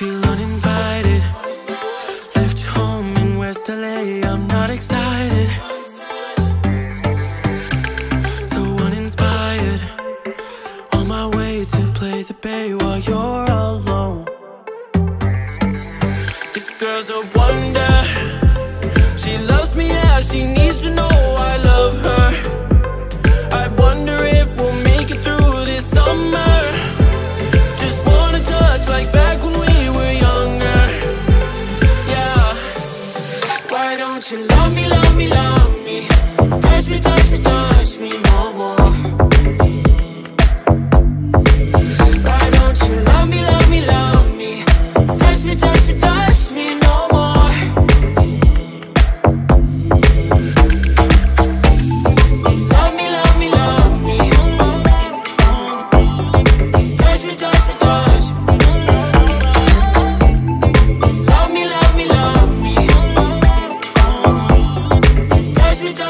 Feel uninvited. Left home in West LA, I'm not excited. So uninspired. On my way to play the bay while you're alone. This girl's a wonder. She loves me, yeah, she needs to know I love her. I wonder if we'll make it through this summer. Just wanna touch like back when we were younger. Yeah. Why don't you love me, love me, love me? Touch me, touch me, touch me no more. Why don't you love me, love me, love me? Touch me, touch me, touch me no more. Love me, love me, love me. Touch me, touch me, touch me. Love me, love me, love me. Touch me, touch me.